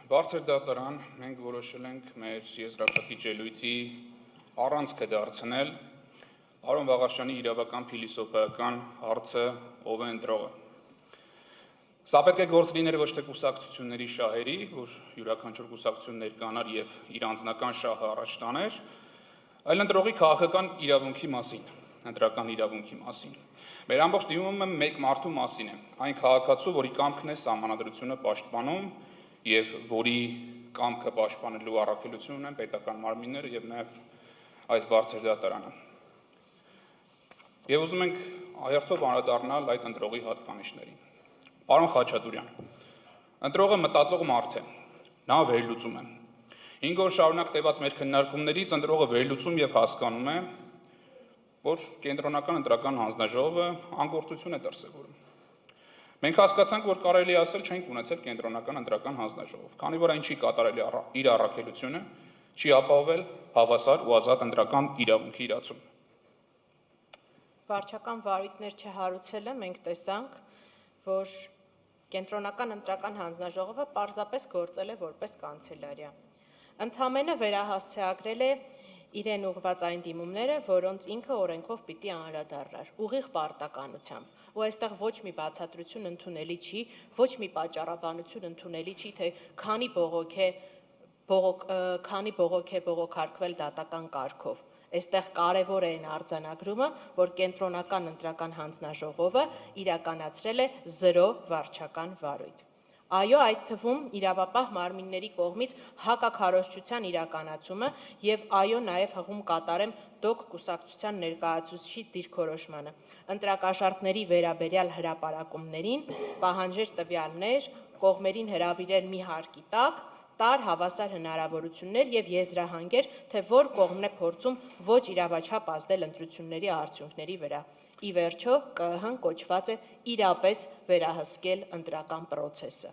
Բարձր դատարան մենք որոշել ենք մեր եզրափակիչ ելույթի առանցքը դարձնել Արոն Վաղաշյանի իրավական փիլիսոփայական հարցը ով է ընտրողը։ Սա պետք է գործ լիներ ոչ թե կուսակցությունների շահերի, որ յուրաքանչյուր կուսակցություն ներկանար եւ իր անձնական շահը առաջ տաներ, այլ ընտրողի քաղաքական իրավունքի մասին, ընտրական իրավունքի մասին։ Մեր ամբողջ դիմումը մեկ մարդու մասին է, այն քաղաքացու, որի կամքն է սահմանադրությունը պաշտպանում եւ որի կամքը պաշտպանելու առաքելություն ունեն պետական մարմինները եւ նաեւ այս բարձր դատարանը։ Եվ ուզում ենք հերթով անդրադառնալ այդ ընտրողի հատկանիշներին։ Պարոն Խաչատուրյան, ընտրողը մտածող մարդ է, նա վերլուծում է։ 5 օր շարունակ տևած մեր քննարկումներից ընտրողը վերլուծում եւ հասկանում է, որ կենտրոնական ընտրական հանձնաժողովը անգործություն է դրսևորում։ Մենք հասկացանք, որ կարելի ասել չենք ունեցել կենտրոնական ընտրական հանձնաժողով, քանի որ այն չի կատարել իր առաքելությունը, չի ապահովել հավասար ու ազատ ընտրական իրավունքի իրացում։ Վարչական վարույթներ չհարուցելը մենք տեսանք, որ կենտրոնական ընտրական հանձնաժողովը պարզապես գործել է որպես կանցելարիա։ Ընդամենը վերահասցեագրել է իրեն ուղղված այն դիմումները, որոնց ինքը օրենքով պիտի անդրադառնար, ուղիղ պարտականությամբ։ Ու այստեղ ոչ մի բացատրություն ընդունելի չի, ոչ մի պատճառաբանություն ընդունելի չի, թե քանի բողոք է բողոքարկվել դատական կարգով։ Այստեղ կարևոր է այն արձանագրումը, որ կենտրոնական ընտրական հանձնաժողովը իրականացրել է 0 վարչական վարույթ։ Այո, այդ թվում իրավապահ մարմինների կողմից հակաքարոզչության իրականացումը եւ այո, նաեւ հղում կատարեմ դոկ կուսակցության ներկայացուցիչի դիրքորոշմանը։ Ընտրակաշառքների վերաբերյալ հրապարակումներին պահանջեր տվյալներ, կողմերին հրավիրել մի հարկի տակ, տար հավասար հնարավորություններ եւ եզրահանգեր, թե որ կողմն է փորձում ոչ իրավաչափ ազդել ընտրությունների արդյունքների վրա։ Ի վերջո, ԿԸՀ-ն կոչված է իրապես վերահսկել ընտրական պրոցեսը։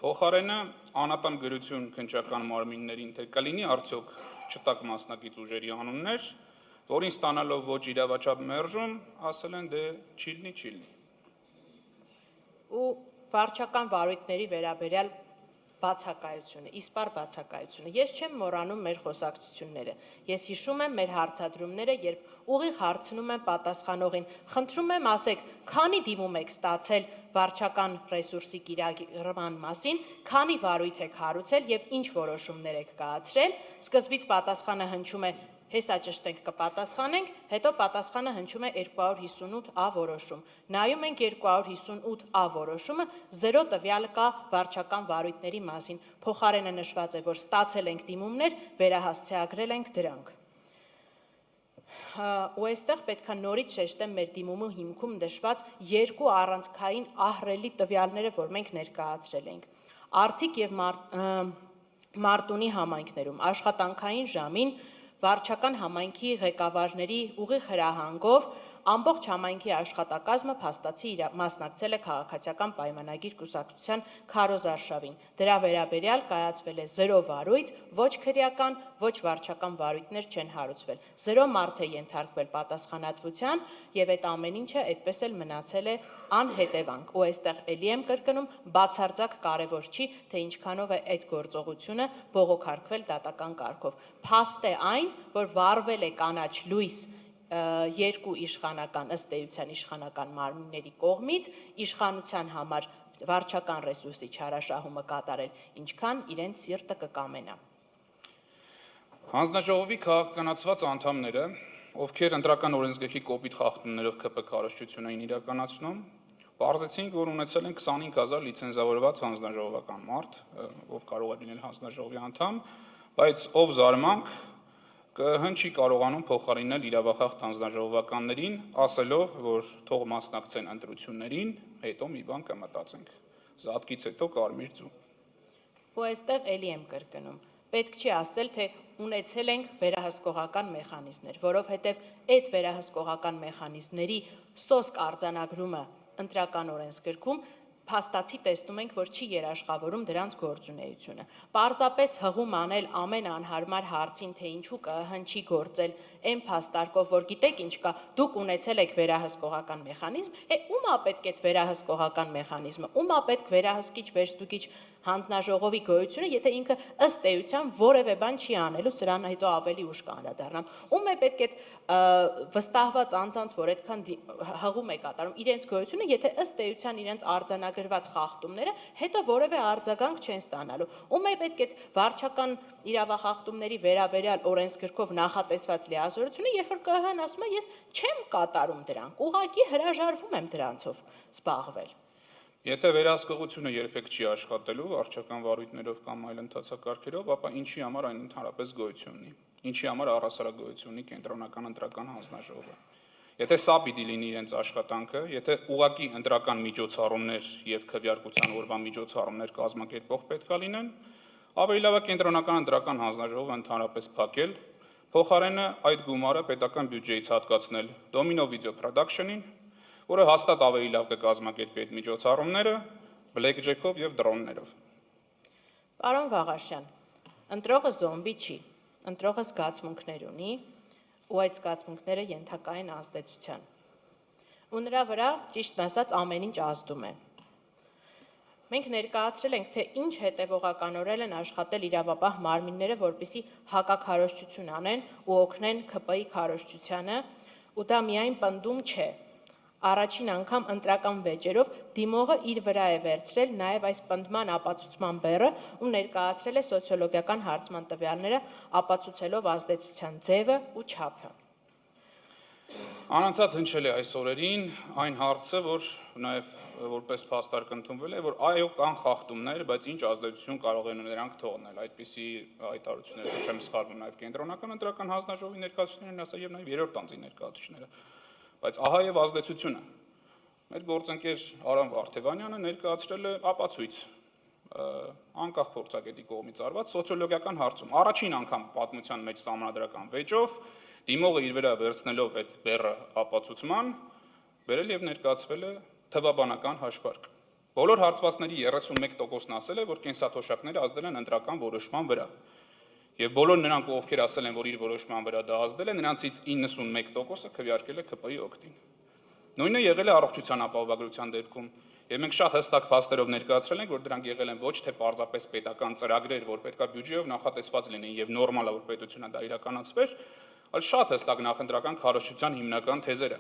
Փոխարենը անատան գրություն քննչական մարմիններին թե կլինի արդյոք չտակ մասնակից ուժերի անուններ, որին ստանալով ոչ իրավաչափ մերժում, ասել են դե չի լինի։ Ու վարչական վարույթների վերաբերյալ բացակայությունը, իսպար բացակայությունը։ Ես չեմ մոռանում մեր խոսակցությունները։ Ես հիշում եմ մեր հարցադրումները, երբ ուղիղ հարցնում եմ պատասխանողին, խնդրում եմ ասեք, քանի դիմում եք ստացել վարչական ռեսուրսի կիրառման մասին, քանի վարույթ եք հարուցել եւ ինչ որոշումներ եք կայացրել, սկզբից պատասխանը հնչում է հեսա ճշտենք կպատասխանենք, հետո պատասխանը հնչում է 258A որոշում։ Նայում ենք 258A որոշումը, 0 տվյալ կա վարչական վարույթների մասին։ Փոխարենը նշված է, որ ստացել ենք դիմումներ, վերահասցեագրել ենք դրանք։ Ու այստեղ պետք է նորից շեշտեմ մեր դիմումի հիմքում նշված 2 առանցքային ահռելի տվյալները, որ մենք ներկայացրել ենք։ Արթիկ եւ Մարտունի համայնքներում աշխատանքային ժամին վարչական համայնքի ղեկավարների ուղիղ հրահանգով ամբողջ համայնքի աշխատակազմը փաստացի մասնակցել է քաղաքացիական պայմանագիր կուսակցության քարոզարշավին։ Դրա վերաբերյալ կայացվել է 0 վարույթ, ոչ քրեական, ոչ վարչական վարույթներ չեն հարուցվել։ 0 մարդ է ենթարկվել պատասխանատվության եւ այդ ամեն ինչը այդպես էլ մնացել է անհետևանք։ Ու այստեղ էլի եմ կրկնում, բացարձակ կարևոր չի, թե ինչքանով է այդ գործողությունը բողոքարկվել դատական կարգով։ Փաստ է այն, որ վարվել է կանաչ լույս 2 իշխանական ըստ էության իշխանական մարմինների կողմից իշխանության համար վարչական ռեսուրսի չարաշահումը կատարել, ինչքան իրենց սիրտը կկամենա։ Հանձնաժողովի քաղաքականացված անդամները, ովքեր ընտրական օրենսգրքի կոպիտ խախտումներով ԿՊ քարոզչություն էին իրականացնում, պարզեցին, որ ունեցել են 25000 լիցենզավորված հանձնաժողովական մարդ, ով կարող է լինել հանձնաժողովի անդամ, բայց ով զարմանք ԿԸՀ-ն չի կարողանում փոխարինել իրավախախտ հանձնաժողովականներին, ասելով, որ թող մասնակցեն ընտրություններին, հետո մի բան կմտածենք։ Զատկից հետո կարմիր ձու։ Ու այստեղ էլի եմ կրկնում։ Պետք չի ասել, թե ունեցել ենք վերահսկողական մեխանիզմներ, որովհետև այդ վերահսկողական մեխանիզմների սոսկ արձանագրումը ընտրական օրենսգրքում փաստացի տեսնում ենք, որ չի երաշխավորում դրանց գործունեությունը։ Պարզապես հղում անել ամեն անհարմար հարցին, թե ինչու կհնչի գործել այն փաստարկով, որ գիտեք ինչ կա, դուք ունեցել եք վերահսկողական մեխանիզմ, ում է պետք այդ վերահսկողական մեխանիզմը, ում է պետք վերահսկիչ վերստուգիչ հանձնաժողովի գոյությունը, եթե ինքը ըստ էության որևէ բան չի անելու, սրան հետո ավելի ուշ կանդրադառնամ։ Ում է պետք այդ վստահված անձանց, որ այդքան հղում է կատարում իրենց գոյությունը, եթե ըստ էության իրենց արձանագրված խախտումները հետո որևէ արձագանք չեն ստանալու։ Ում է պետք այդ վարչական իրավախախտումների վերաբերյալ օրենսգրքով նախատեսված լիազորությունը, երբ որ ԿՀ-ն ասում է, ես չեմ կատարում դրանք, ուղղակի հրաժարվում եմ դրանցով զբաղվել։ Եթե վերահսկողությունը երբեք չի աշխատելու վարչական վարույթներով կամ այլ ընթացակարգերով, ապա ինչի համար այն ընդհանրապես գոյություն ունի։ Ինչի համար առհասարակ գոյություն ունի կենտրոնական ընտրական հանձնաժողովը։ Եթե սա պիտի լինի իրենց աշխատանքը, եթե ուղղակի ընտրական միջոցառումներ եւ քվեարկության օրվա միջոցառումներ կազմակերպող պետք է լինեն, ավելի լավ է կենտրոնական ընտրական հանձնաժողովը ընդհանրապես փակել, փոխարենը այդ գումարը պետական բյուջեից հատկացնել Domino Video Production-ին, որը հաստատ ավելի լավ կկազմակերպի այդ միջոցառումները բլեքջեքով եւ դրոններով։ Պարոն Վաղաշյան, ընտրողը զոմբի չի, ընտրողը զգացմունքներ ունի, ու այդ զգացմունքները ենթակա են ազդեցության։ Ու նրա վրա, ճիշտ ասած, ամեն ինչ ազդում է։ Մենք ներկայացրել ենք, թե ինչ հետևողականորեն են աշխատել իրավապահ մարմինները, որպեսզի հակաքարոզչություն անեն ու օգնեն ՔՊ-ի քարոզչությանը, ու դա միայն պնդում չէ։ Առաջին անգամ ընտրական վեճերով դիմողը իր վրա է վերցրել նաև այս պնդման ապացուցման բեռը ու ներկայացրել է սոցիոլոգիական հարցման տվյալները, ապացուցելով ազդեցության ձևը ու չափը։ Անընդհատ հնչել է այս օրերին այն հարցը, որ նաև որպես փաստարկ ընդունվել է, որ այո, կան խախտումներ, բայց ինչ ազդեցություն կարող են նրանք թողնել։ Այդպիսի հայտարարություններ չեմ սխալվում նաև կենտրոնական ընտրական հանձնաժողովի ներկայացուցիչներն ասա եւ նաև երրորդ անձի ներկայացուցիչները։ Բայց ահա եւ ազդեցությունը։ Մեր գործընկեր Արամ Վարդևանյանը ներկայացրել է ապացույց անկախ փորձագետի կողմից արված սոցիոլոգիական հարցում։ Առաջին անգամ պատմության մեջ սահմանադրական վեճով դիմողը իր վրա վերցնելով այդ բեռը ապացուցման, բերել եւ ներկայացվել է թվաբանական հաշվարկ։ Բոլոր հարցվածների 31%-ն ասել է, որ կենսաթոշակները ազդել են ընտրական որոշման վրա։ Եվ բոլոր նրանք, ովքեր ասել են, որ իր որոշման վրա դա ազդել է, նրանցից 91%-ը քվեարկել է ՔՊ-ի օգտին։ Նույնը եղել է առողջության ապահովագրության դեպքում, եւ մենք շատ հստակ փաստերով ներկայացրել ենք, որ դրանք եղել են ոչ թե պարզապես պետական ծրագրեր, որ պետքա բյուջեով նախատեսված լինեն եւ նորմալ է, որ պետությունը դա իրականացվեր, այլ շատ հստակ նախընտրական քարոզչության հիմնական թեզերը։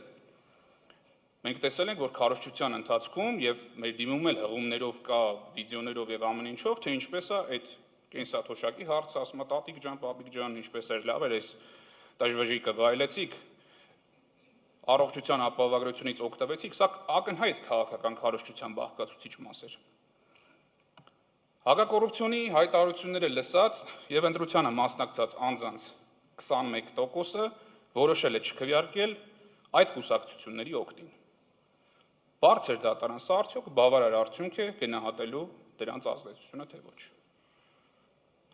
Մենք տեսել ենք, որ քարոզչության ընթացքում եւ մեր դիմում էլ հղումներով կա, վիդեոներով եւ ամեն ինչով, թե ինչպես է այդ կենսաթոշակի հարցը, ասում է տատիկ ջան, պապիկ ջան, ինչպես էր լավ էր այս դժվժիկը վայելեցիք, առողջության ապահովագրությունից օգտվեցիք, սա ակնհայտ քաղաքական քարոզչության բաղկացուցիչ մաս էր։ Հակակոռուպցիոնի հայտարարությունները լսած եւ ընտրությանը մասնակցած անձանց 21%-ը որոշել է չքվեարկել այդ կուսակցությունների օգտին։ Բարձր դատարան, սա արդյոք բավարար արդյունք է գնահատելու դրանց ազդեցությունը, թե ոչ։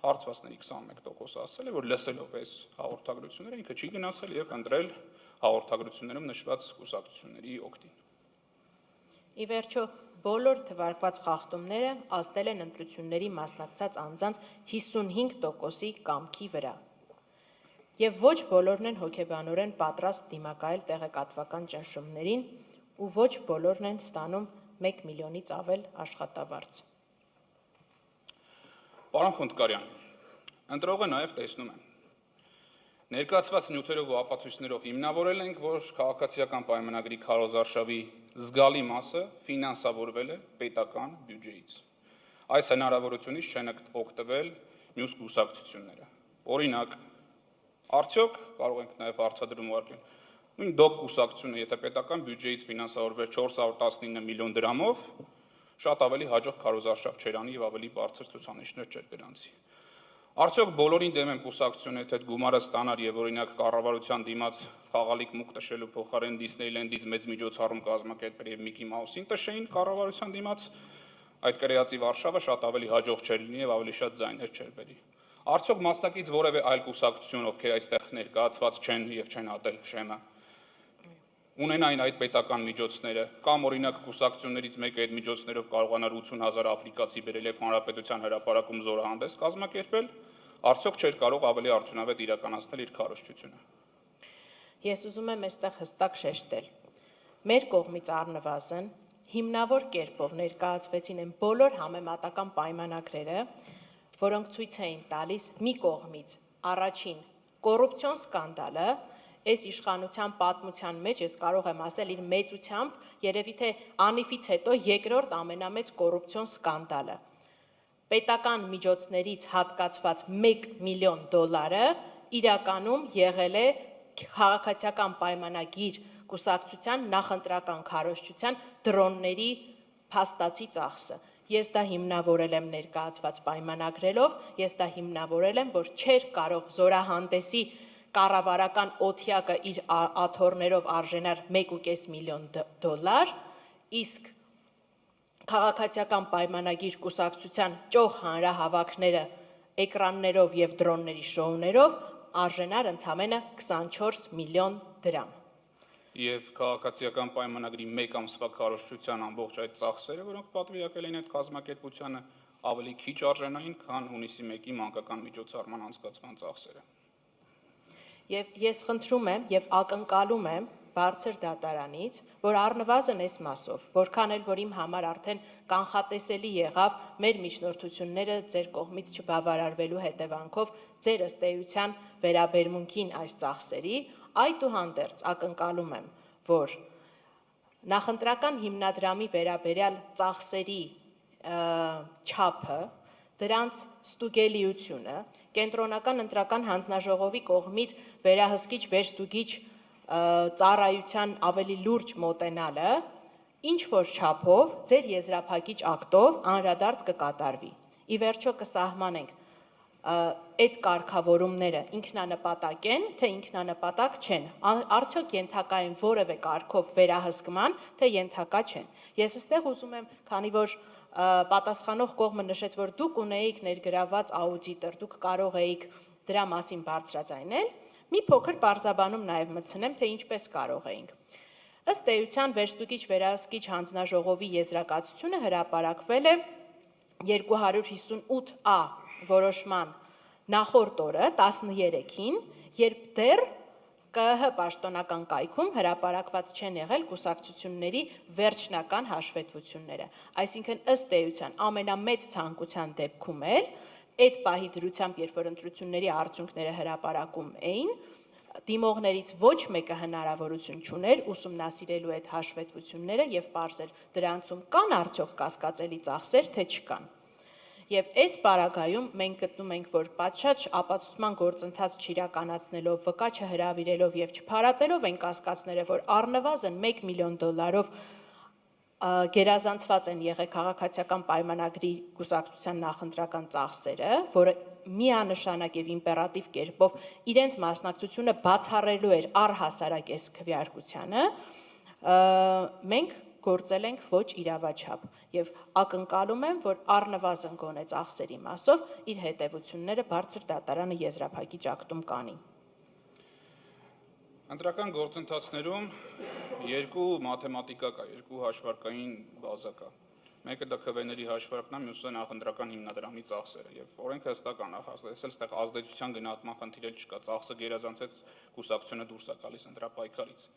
Հարցվածների 21%-ը ասել է, որ լսելով այս հաղորդագրությունները ինքը չի գնացել եւ ընտրել հաղորդագրություններում նշված կուսակցությունների օգտին։ Ի վերջո, բոլոր թվարկված խախտումները ազդել են ընտրությունների մասնակցած անձանց 55%-ի կամքի վրա։ Եվ ոչ բոլորն են հոգեբանորեն պատրաստ դիմակայել տեղեկատվական ճնշումներին ու ոչ բոլորն են ստանում 1 միլիոնից ավել աշխատավարձ։ Պարոն Խունդկարյան, ընտրողը նաև տեսնում է։ Ներկայացված նյութերով ու ապացույցներով հիմնավորել ենք, որ քաղաքացիական պայմանագրի քարոզարշավի զգալի մասը ֆինանսավորվել է պետական բյուջեից։ Այս հնարավորությունից չեն օգտվել մյուս կուսակցությունները։ Օրինակ, արդյոք կարող ենք նաև հարցադրում ուղարկել։ Նույն դոկ կուսակցությունը, եթե պետական բյուջեից ֆինանսավորվեր 419 միլիոն դրամով, շատ ավելի հաջող քարոզարշավ չէր անի եւ ավելի բարձր ցուցանիշներ չէր գրանցի։ Արդյոք բոլորին դեմ են կուսակցությունը, եթե այդ գումարը ստանար եւ օրինակ կառավարության դիմաց խաղալիք մուկ տշելու փոխարեն Դիսնեյլենդից մեծ միջոցառում կազմակերպեր եւ Միկի Մաուսին տշեին կառավարության դիմաց, այդ կրեացի Վարշավը շատ ավելի հաջող չէր լինի եւ ավելի շատ ձայներ չէր բերի։ Արդյոք մասնակից որևէ այլ կուսակցություն, ովքեր այստեղ ներկայացված չեն եւ չեն հատել շեմը, ունենային այդ պետական միջոցները, կամ օրինակ կուսակցություններից մեկը այդ միջոցներով կարողանար 80,000 աֆրիկացի բերել եւ հանրապետության հրապարակում զորահանդես կազմակերպել, արդյոք չէր կարող ավելի արդյունավետ իրականացնել իր քարոզչությունը։ Ես ուզում եմ այստեղ հստակ շեշտել։ Մեր կողմից առնվազն հիմնավոր կերպով ներկայացվեցին են բոլոր համեմատական պայմանագրերը, որոնք ցույց էին տալիս մի կողմից առաջին կոռուպցիոն սկանդալը, այս իշխանության պատմության մեջ ես կարող եմ ասել իր մեծությամբ երևի թե անիֆից հետո երկրորդ ամենամեծ կոռուպցիոն սկանդալը։ Պետական միջոցներից հատկացված $1 միլիոն իրականում եղել է քաղաքացիական պայմանագիր կուսակցության նախընտրական քարոզչության դրոնների փաստացի ծախսը։ Ես դա հիմնավորել եմ ներկայացված պայմանագրերով, ես դա հիմնավորել եմ, որ չէր կարող զորահանդեսի կառավարական օթյակը իր աթոռներով արժենար $1.5 միլիոն, իսկ քաղաքացիական պայմանագիր կուսակցության ճոխ հանրահավաքները էկրաններով եւ դրոնների շոուներով արժենար ընդամենը $24 միլիոն։ Եվ քաղաքացիական պայմանագրի 1 ամսվա քարոզչության ամբողջ այդ ծախսերը, որոնք պատվիրակել էին այդ կազմակերպությանը, ավելի քիչ արժենային, քան հունիսի 1-ի մանկական միջոցառման անցկացման ծախսերը։ Եվ ես խնդրում եմ եւ ակնկալում եմ բարձր դատարանից, որ առնվազն այս մասով, որքան էլ որ իմ համար արդեն կանխատեսելի եղավ մեր միջնորդությունները ձեր կողմից չբավարարվելու հետևանքով ձեր ըստ էության վերաբերմունքին այս ծախսերի, այդուհանդերձ ակնկալում եմ, որ նախընտրական հիմնադրամի վերաբերյալ ծախսերի չափը, դրանց ստուգելիությունը, կենտրոնական ընտրական հանձնաժողովի կողմից վերահսկիչ վերստուգիչ ծառայության ավելի լուրջ մոտենալը, ինչ որ չափով ձեր եզրափակիչ ակտով անդրադարձ կկատարվի։ Ի վերջո կսահմանենք այդ կարգավորումները ինքնանպատակ են, թե ինքնանպատակ չեն, արդյոք ենթակա են որևէ կարգով վերահսկման, թե ենթակա չեն։ Ես այստեղ ուզում եմ, քանի որ պատասխանող կողմը նշեց, որ դուք ունեիք ներգրաված աուդիտոր, դուք կարող էիք դրա մասին բարձրաձայնել, մի փոքր պարզաբանում նաև մտցնեմ, թե ինչպես կարող էինք։ Ըստ էության վերստուգիչ վերահսկիչ հանձնաժողովի եզրակացությունը հրապարակվել է 258A որոշման նախորդ օրը 13-ին, երբ դեռ ԿԸՀ պաշտոնական կայքում հրապարակված չեն եղել կուսակցությունների վերջնական հաշվետվությունները։ Այսինքն ըստ էության ամենամեծ ցանկության դեպքում էր այդ պահի դրությամբ, երբ որ ընտրությունների արդյունքները հրապարակում էին, դիմողներից ոչ մեկը հնարավորություն չուներ ուսումնասիրելու այդ հաշվետվությունները եւ պարզել դրանցում կան արդյոք կասկածելի ծախսեր, թե չկան։ Եվ այս պարագայում մենք գտնում ենք, որ պատշաճ ապացուցման գործընթաց չիրականացնելով, վկա չհրավիրելով եւ չփարատելով են կասկածները, որ առնվազն $1 միլիոն գերազանցված են եղել քաղաքացիական պայմանագրի կուսակցության նախընտրական ծախսերը, որը միանշանակ եւ իմպերատիվ կերպով իրենց մասնակցությունը բացառելու էր առհասարակ այս քվեարկությանը, մենք գործել ենք ոչ իրավաչափ եւ ակնկալում եմ, որ առնվազն գոնե ծախսերի մասով իր հետևությունները բարձր դատարանը եզրափակիչ ակտում կանի։ Ընտրական գործընթացներում երկու մաթեմատիկա կա, երկու հաշվարկային բազա կա։ Մեկը դա քվեների հաշվարկն է, մյուսը նախընտրական հիմնադրամի ծախսերը եւ օրենքը հստակ է նախատեսել, այստեղ ազդեցության գնահատման խնդիր չկա, ծախսը գերազանցեց կուսակցությունը դուրս է գալիս ընտրապայքարից։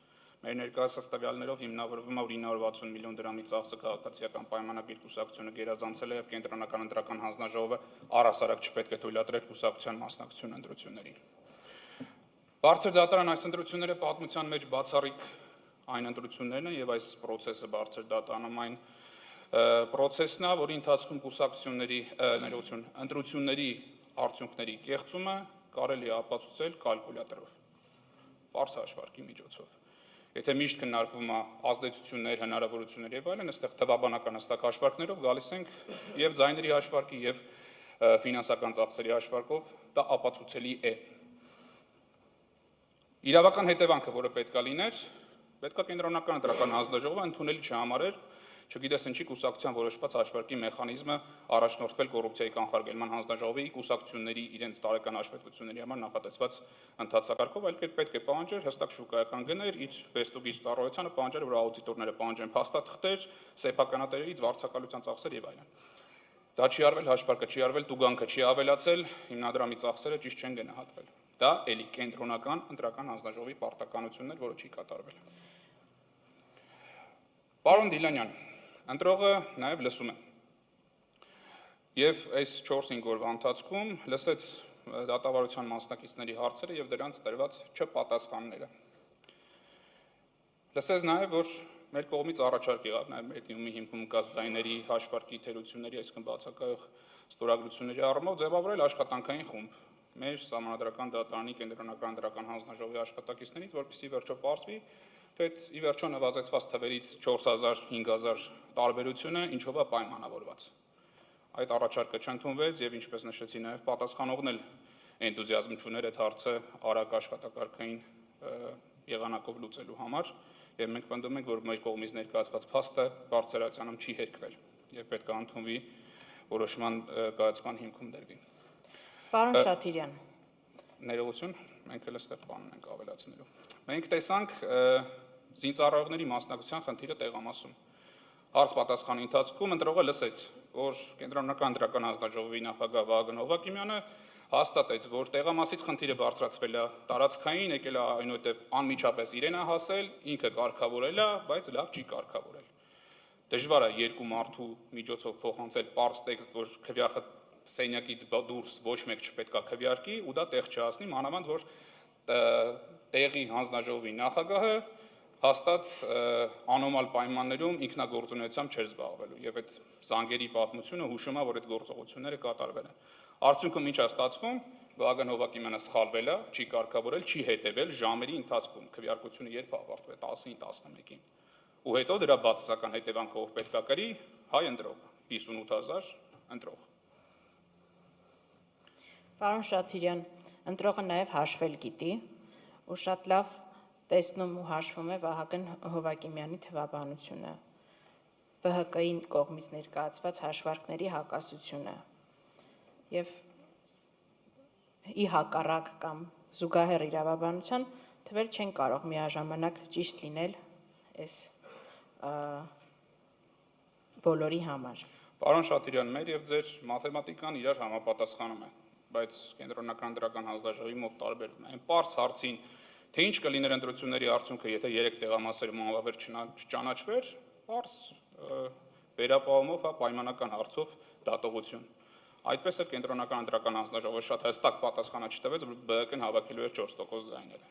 Մեր ներկայացած տվյալներով հիմնավորվում է 960 միլիոն դրամի ծախսը քաղաքացիական պայմանագիր կուսակցությունը գերազանցել է եւ կենտրոնական ընտրական հանձնաժողովը առհասարակ չպետք է թույլատրեր կուսակցության մասնակցություն ընտրություններին։ Բարձր դատարան այս ընտրությունները պատմության մեջ բացառիկ այն ընտրություններն են եւ այս process-ը բարձր դատարանում այն process-ն է, որի ընթացքում կուսակցությունների ընտրությունների արդյունքների կեղծումը կարելի է ապացուցել կալկուլյատորով, պարզ հաշվարկի միջոցով։ Եթե միշտ քննարկվում է ազդեցություններ, հնարավորություններ եւ այլն, այստեղ թվաբանական հստակ հաշվարկներով գալիս ենք եւ ձայների հաշվարկի եւ ֆինանսական ծախսերի հաշվարկով դա ապացուցելի է։ Իրավական հետևանքը, որը պետք է լիներ, պետք է կենտրոնական ընտրական հանձնաժողովը ընդունելի չհամարեր Չգիտես ինչի կուսակցության որոշված հաշվարկի մեխանիզմը առաջնորդվել կոռուպցիայի կանխարգելման հանձնաժողովի կուսակցությունների իրենց տարեկան հաշվետվությունների համար նախատեսված ընթացակարգով, այլ կերպ պետք է պահանջեր հստակ շուկայական գներ, իր վեստուգիչ ծառայությանը պահանջեր, որ աուդիտորները պահանջեն փաստաթղթեր, սեփականատերերից վարձակալության ծախսեր եւ այլն։ Դա չի արվել, հաշվարկը չի արվել, տուգանքը չի ավելացել, հիմնադրամի ծախսերը ճիշտ չեն գնահատվել։ Դա էլի կենտրոնական ընտրական հանձնաժողովի պարտականությունն էր, որը չի կատարվել։ Պարոն Դիլանյան, ընտրողը նաև լսում է։ Եվ այս 4-5 օրվա ընթացքում լսեց դատավարության մասնակիցների հարցերը եւ դրանց տրված չպատասխանները։ Լսեց նաև, որ մեր կողմից առաջարկ եղավ նաև մեր դիմումի հիմքում կաց ձայների հաշվարկի թերությունների, այսինքն բացակայող ստորագրությունների առումով ձևավորել աշխատանքային խումբ մեր Սահմանադրական դատարանի կենտրոնական ընտրական հանձնաժողովի աշխատակիցներից, որպեսզի վերջո պարզվի, թե ի վերջո նվազեցված թվերից 4000-5000 տարբերությունը ինչով է պայմանավորված։ Այդ առաջարկը չընդունվեց եւ ինչպես նշեցի նաև պատասխանողն էլ էնտուզիազմ չուներ այդ հարցը արագ աշխատակարգային եղանակով լուծելու համար։ Եվ մենք պնդում ենք, որ մեր կողմից ներկայացված փաստը բարձրացանում չի հերկվել եւ պետք է ընդունվի որոշման կայացման հիմքում դրվի։ Պարոն Շաթիրյան, ներողություն, մենք էլ այստեղ բանն ենք ավելացնելու։ Մենք տեսանք զինծառայողների մասնակցության խնդիրը տեղամասում։ Հարց պատասխանի ընթացքում ընտրողը լսեց, որ կենտրոնական ընտրական հանձնաժողովի նախագահ Վահագն Հովհակիմյանը հաստատեց, որ տեղամասից խնդիրը բարձրացվել է տարածքային, եկել է այնուհետև անմիջապես իրեն է հասել, ինքը կարգավորել է, բայց լավ չի կարգավորել։ Դժվար է երկու մարդու միջոցով փոխանցել պարզ տեքստ, որ քվյախը սենյակից դուրս ոչ մեկ չպետք է քվյարկի, ու դա տեղ չհասնի, մանավանդ որ տեղի հանձնաժողովի նախագահը հաստատ անոմալ պայմաններում ինքնագործունեությամբ չէր զբաղվելու, եւ այդ զանգերի պատմությունը հուշում է, որ այդ գործողությունները կատարվել են։ Արդյունքում ինչ է ստացվում, Վահագն Հովհակիմյանը սխալվել է, չի կարգավորել, չի հետևել ժամերի ընթացքում, քվեարկությունը երբ ավարտվել 10-ին 11-ին։ Ու հետո դրա բացասական հետևանքով պետք է կրի հայ ընտրող, 58000 ընտրող։ Պարոն Շաթիրյան, ընտրողը նաև հաշվել գիտի ու շատ լավ տեսնում ու հաշվում է Վահագն Հովհակիմյանի թվաբանությունը, ԲՀԿ-ի կողմից ներկայացված հաշվարկների հակասությունը եւ ի հակառակ կամ զուգահեռ իրավաբանության թվեր չեն կարող միաժամանակ ճիշտ լինել այս բոլորի համար։ Պարոն Շաթիրյան, մեր եւ ձեր մաթեմատիկան իրար համապատասխանում է, բայց կենտրոնական ընտրական հանձնաժողովի մոտ տարբերվում է։ Այն պարզ հարցին, թե ինչ կլիներ ընտրությունների արդյունքը, եթե 3 տեղամասերում անվավեր չճանաչվեր, պարզ վերապահումով, պայմանական հարցով դատողություն։ Այդպես է կենտրոնական ընտրական հանձնաժողովը շատ հստակ պատասխանա չտվեց, որ ԲՀԿ-ն հավաքելու էր 4% ձայները։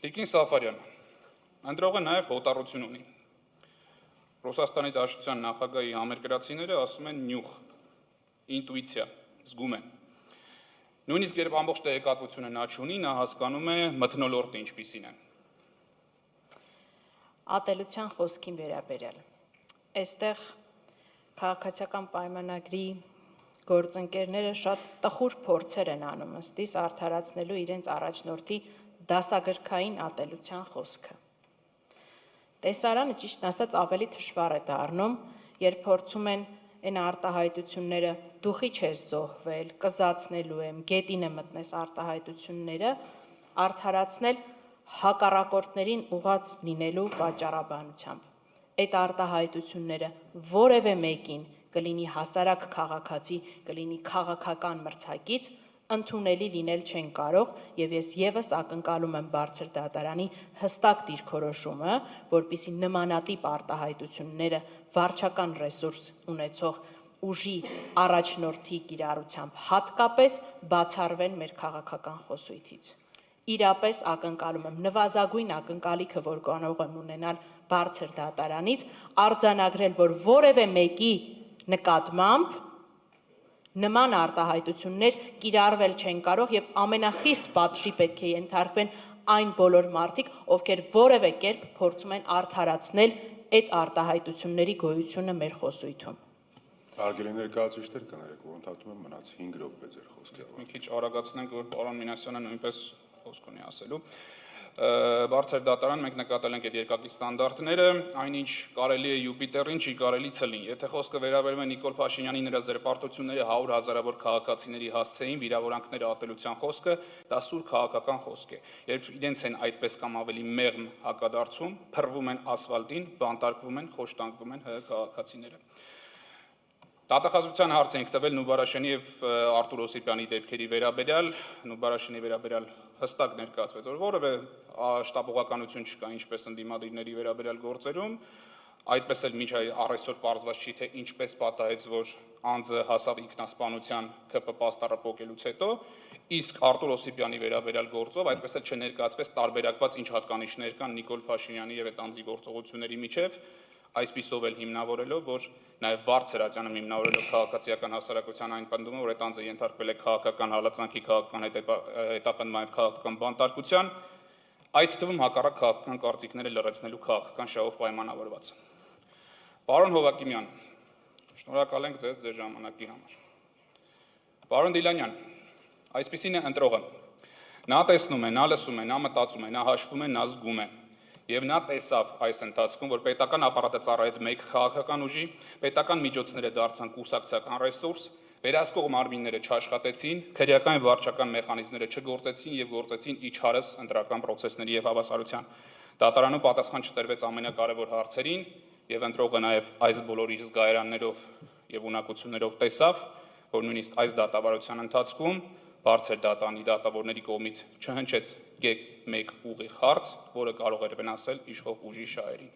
Տիկին Սաֆարյան, ընտրողը նաև հոտառություն ունի։ Ռուսաստանի Դաշնության նախագահի համերկրացիները ասում են նյուխ, ինտուիցիա, զգում են։ Նույնիսկ երբ ամբողջ տեղեկատվությունը նա չունի, նա հասկանում է մթնոլորտը ինչպիսին է։ Ատելության խոսքին վերաբերյալ։ Այստեղ քաղաքացիական պայմանագրի գործընկերները շատ տխուր փորձեր են անում ըստիս արդարացնելու իրենց առաջնորդի դասագրքային ատելության խոսքը։ Տեսարանը ճիշտ ասած ավելի թշվառ է դառնում, երբ փորձում են այն արտահայտությունները դուխի չես զոհվել, կզացնելու եմ, գետինը մտնես արտահայտությունները արդարացնել հակառակորդներին ուղղած լինելու պատճառաբանությամբ։ Այդ արտահայտությունները որևէ մեկին կլինի հասարակ քաղաքացի, կլինի քաղաքական մրցակից, ընդունելի լինել չեն կարող, եւ ես եւս ակնկալում եմ բարձր դատարանի հստակ դիրքորոշումը, որպիսի նմանատիպ արտահայտությունները վարչական ռեսուրս ունեցող ուժի առաջնորդի կիրառությամբ հատկապես բացառվեն մեր քաղաքական խոսույթից։ Իրապես ակնկալում եմ նվազագույն ակնկալիքը, որ կարող եմ ունենալ բարձր դատարանից, արձանագրել, որ որևէ մեկի նկատմամբ նման արտահայտություններ կիրառվել չեն կարող եւ ամենախիստ պատժի պետք է ենթարկվեն այն բոլոր մարդիկ, ովքեր որևէ կերպ փորձում են արդարացնել այդ արտահայտությունների գոյությունը մեր խոսույթում։ Հարգելի ներկայացուցիչներ, կներեք, որ ընդհատում եմ մնաց 5 րոպե ձեր խոսքի ավարտին։ Մի քիչ արագացնենք, որ պարոն Մինասյանը նույնպես խոսք ունի ասելու։ Բարձր դատարան մենք նկատել ենք այդ երկակի ստանդարտները, այնինչ կարելի է Յուպիտերին, չի կարելի ցլին։ Եթե խոսքը վերաբերում է Նիկոլ Փաշինյանի նրա զրպարտությունների 100 հազարավոր քաղաքացիների հասցեին վիրավորանքները ատելության խոսքը, դա սուր քաղաքական խոսք է։ Երբ իրենց են այդպես կամ ավելի մեղմ հակադարձում, փռվում են ասֆալտին, բանտարկվում են, խոշտանգվում են ՀՀ քաղաքացիները։ Դատախազության հարց ենք տվել Նուբարաշյանի եւ Արտուր Օսիպյանի դեպքերի վերաբերյալ, Նուբարաշյանի վերաբերյալ հստակ ներկայացվեց, որ որևէ շտապողականություն չկա ինչպես ընդդիմադիրների վերաբերյալ գործերում, այդպես էլ մինչ առայսօր պարզված չի, թե ինչպես պատահեց, որ անձը հասավ ինքնասպանության ԿՊ պաստառը փոկելուց հետո, իսկ Արտուր Օսիպյանի վերաբերյալ գործով այդպես էլ չներկայացվեց տարբերակված ինչ հատկանիշներ կան Նիկոլ Փաշինյանի եւ այդ անձի գործողությունների միջև, այսպիսով էլ հիմնավորելով, որ նաև Բարձր Ատյանը հիմնավորելով քաղաքացիական հասարակության այն պնդումը, որ այդ անձը ենթարկվել է քաղաքական հալածանքի, քաղաքական հետապնդման եւ քաղաքական բանտարկության, այդ թվում հակառակ քաղաքական կարծիքները լրացնելու քաղաքական շահով պայմանավորված։ Պարոն Հովակիմյան, շնորհակալ ենք ձեզ ձեր ժամանակի համար։ Պարոն Դիլանյան, այսպիսին է ընտրողը։ Նա տեսնում է, նա լսում է, նա մտածում է, նա հաշվում է, նա զգում է։ Եվ նա տեսավ այս ընթացքում, որ պետական ապարատը ծառայեց մեկ քաղաքական ուժի, պետական միջոցները դարձան կուսակցական ռեսուրս, վերահսկող մարմինները չաշխատեցին, քրեական եւ վարչական մեխանիզմները չգործեցին եւ գործեցին իջհարս ընտրական process-ների եւ հավասարության։ Դատարանում պատասխան չտրվեց ամենակարևոր հարցերին եւ ընտրողը նաեւ այս բոլոր իր զգայարաններով եւ ունակություններով տեսավ, որ նույնիսկ այս դատավարության ընթացքում Բարձր դատանի դատավորների կողմից չհնչեց մեկ ուղիղ հարց, որը կարող էր վնասել իշխող ուժի շահերին։